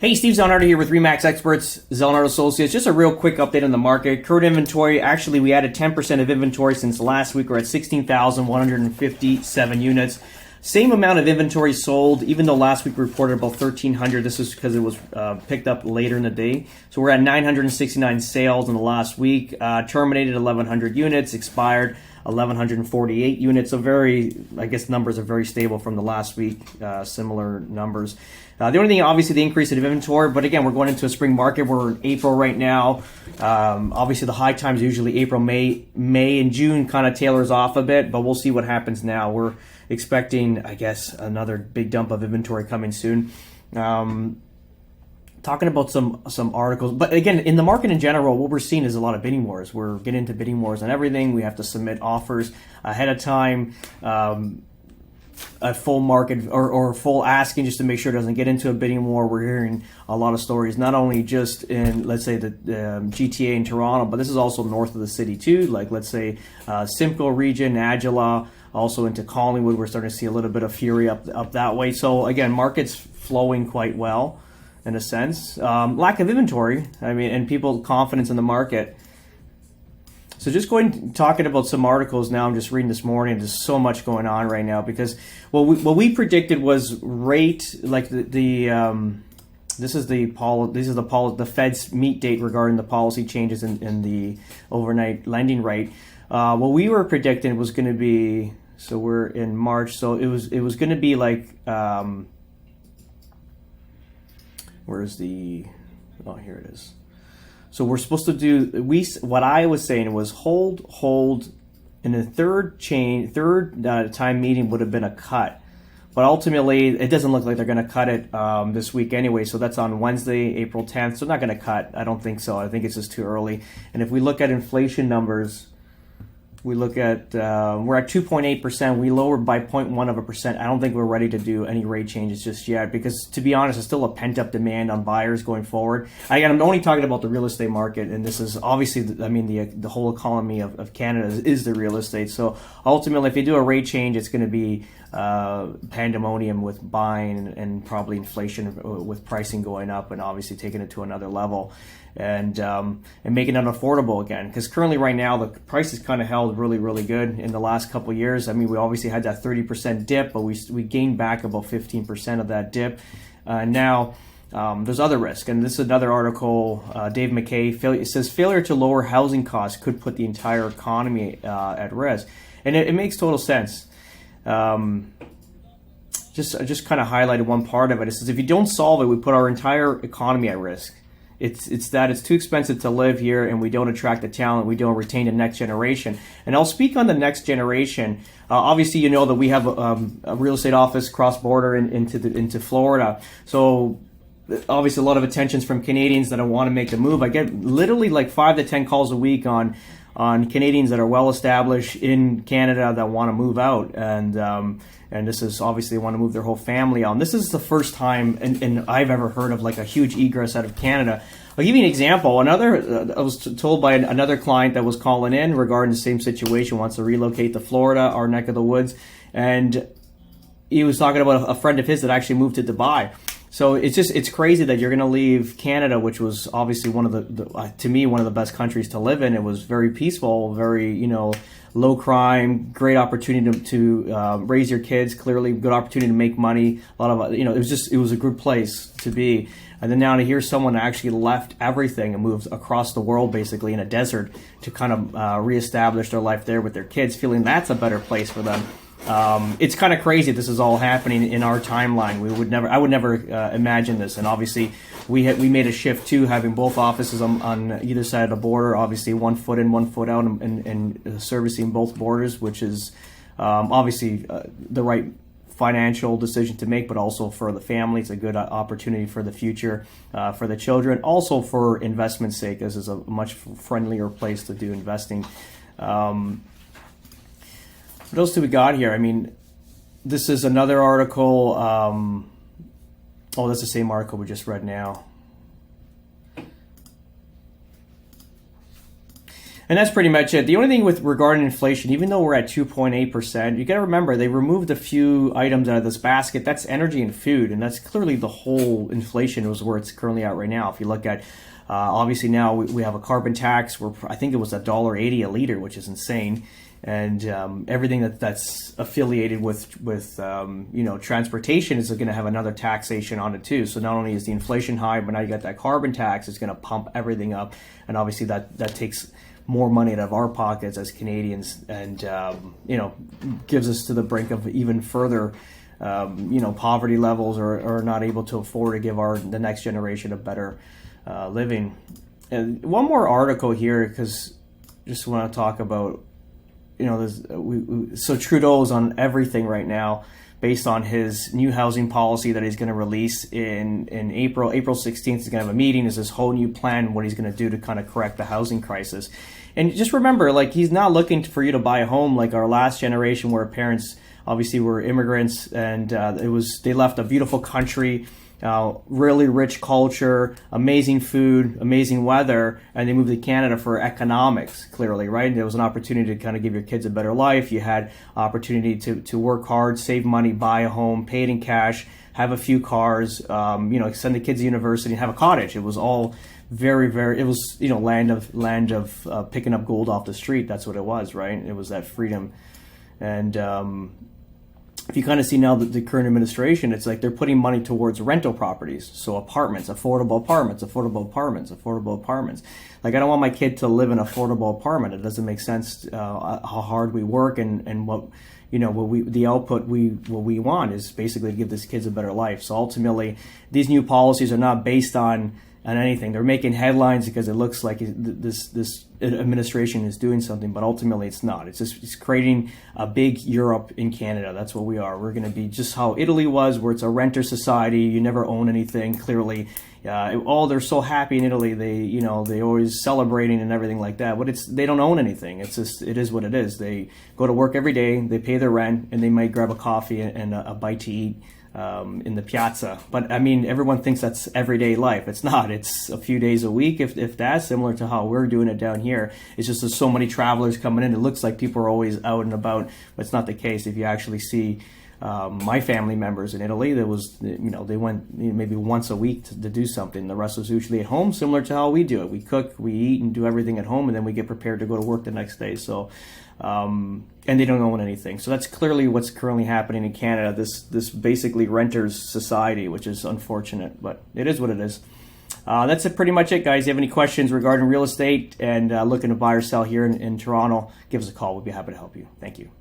Hey, Steve Zelnardo here with Remax Experts, Zelnardo Associates. Just a real quick update on the market. Current inventory, actually we added 10% of inventory since last week. We're at 16,157 units. Same amount of inventory sold, even though last week we reported about 1,300. This is because it was picked up later in the day. So we're at 969 sales in the last week. Terminated 1,100 units, expired 1,148 units. So numbers are very stable from the last week, similar numbers. The only thing, obviously, the increase in inventory, but again, we're going into a spring market. We're in April right now. Obviously, the high times usually April, May, and June kind of tailors off a bit, but we'll see what happens now. We're expecting, I guess, another big dump of inventory coming soon. Talking about some articles, but again, in the market in general, what we're seeing is a lot of bidding wars. We're getting into bidding wars on everything. We have to submit offers ahead of time. A full market or full asking just to make sure it doesn't get into a bidding war. We're hearing a lot of stories, not only just in, let's say, the GTA in Toronto, but this is also north of the city too, like let's say Simcoe region, Agila, also into Collingwood. We're starting to see a little bit of fury up that way. So again, market's flowing quite well in a sense. Lack of inventory, and people confidence in the market. So just talking about some articles now. I'm just reading this morning. There's so much going on right now because what we predicted was rate, like the Fed's meet date regarding the policy changes in the overnight lending rate. What we were predicting was going to be, so we're in March, so it was going to be like where's the, oh, here it is. So we're supposed to do, what I was saying was hold, and the third time meeting would have been a cut. But ultimately, it doesn't look like they're going to cut it this week anyway. So that's on Wednesday, April 10th. So not going to cut. I don't think so. I think it's just too early. And if we look at inflation numbers, we look at, we're at 2.8%. We lowered by 0.1%. I don't think we're ready to do any rate changes just yet because, to be honest, there's still a pent-up demand on buyers going forward. I'm only talking about the real estate market, and this is obviously, the whole economy of Canada is the real estate. So ultimately, if you do a rate change, it's going to be pandemonium with buying and probably inflation with pricing going up and obviously taking it to another level. And making it unaffordable again, because currently right now the price is kind of held really, really good in the last couple of years. We obviously had that 30% dip, but we gained back about 15% of that dip. Now there's other risk, and this is another article. Dave McKay says failure to lower housing costs could put the entire economy at risk, and it makes total sense. Just kind of highlighted one part of it. It says if you don't solve it, we put our entire economy at risk. It's that it's too expensive to live here, and we don't attract the talent. We don't retain the next generation. And I'll speak on the next generation. Obviously, you know that we have a real estate office cross-border into Florida. So obviously, a lot of attentions from Canadians that want to make the move. I get literally like 5 to 10 calls a week on Canadians that are well established in Canada that want to move out, and this is obviously they want to move their whole family out. And this is the first time and I've ever heard of like a huge egress out of Canada. I'll give you an example. I was told by another client that was calling in regarding the same situation, wants to relocate to Florida, our neck of the woods, and he was talking about a friend of his that actually moved to Dubai. So it's crazy that you're going to leave Canada, which was obviously one of to me, one of the best countries to live in. It was very peaceful, very, low crime, great opportunity to raise your kids, clearly good opportunity to make money. A lot of, it was a good place to be. And then now to hear someone actually left everything and moved across the world, basically in a desert, to kind of reestablish their life there with their kids, feeling that's a better place for them. It's kind of crazy this is all happening in our timeline. I would never imagine this. And obviously we made a shift too, having both offices on either side of the border, obviously 1 foot in, 1 foot out, and servicing both borders, which is obviously the right financial decision to make, but also for the family. It's a good opportunity for the future, for the children, also for investment sake. This is a much friendlier place to do investing. What else do we got here? This is another article. That's the same article we just read now. And that's pretty much it. The only thing with regarding inflation, even though we're at 2.8%, you got to remember they removed a few items out of this basket. That's energy and food, and that's clearly the whole inflation was where it's currently at right now. If you look at, obviously now we have a carbon tax where I think it was $1.80 a liter, which is insane. And everything that's affiliated with transportation is going to have another taxation on it too. So not only is the inflation high, but now you got that carbon tax. It's going to pump everything up, and obviously that takes more money out of our pockets as Canadians, and gives us to the brink of even further poverty levels, or not able to afford to give the next generation a better living. And one more article here, because just want to talk about. So Trudeau's on everything right now based on his new housing policy that he's going to release in April. April 16th, he's going to have a meeting. Is this whole new plan, what he's going to do to kind of correct the housing crisis. And just remember, like, he's not looking for you to buy a home like our last generation, where parents obviously were immigrants, and they left a beautiful country, really rich culture, amazing food, amazing weather, and they moved to Canada for economics, clearly, right? There was an opportunity to kind of give your kids a better life. You had opportunity to work hard, save money, buy a home, pay it in cash, have a few cars, send the kids to university, and have a cottage. It was all very, very, it was, land of picking up gold off the street. That's what it was, right? It was that freedom. And, if you kind of see now that the current administration, it's like they're putting money towards rental properties. So apartments, affordable apartments. Like, I don't want my kid to live in an affordable apartment. It doesn't make sense how hard we work, and what the output what we want is basically to give these kids a better life. So ultimately, these new policies are not based on anything. They're making headlines because it looks like this administration is doing something, but ultimately it's not. It's creating a big Europe in Canada. That's what we are. We're going to be just how Italy was, where it's a renter society. You never own anything. Clearly, they're so happy in Italy. They always celebrating and everything like that. But they don't own anything. It is what it is. They go to work every day. They pay their rent, and they might grab a coffee and a bite to eat in the piazza. But I mean, everyone thinks that's everyday life. It's not. It's a few days a week, if that's similar to how we're doing it down here. It's just there's so many travelers coming in. It looks like people are always out and about, but it's not the case. If you actually see my family members in Italy, they went maybe once a week to do something. The rest was usually at home, similar to how we do it. We cook, we eat, and do everything at home, and then we get prepared to go to work the next day. So, and they don't own anything. So that's clearly what's currently happening in Canada. This basically renters society, which is unfortunate, but it is what it is. That's pretty much it, guys. If you have any questions regarding real estate and looking to buy or sell here in Toronto, give us a call. We'll be happy to help you. Thank you.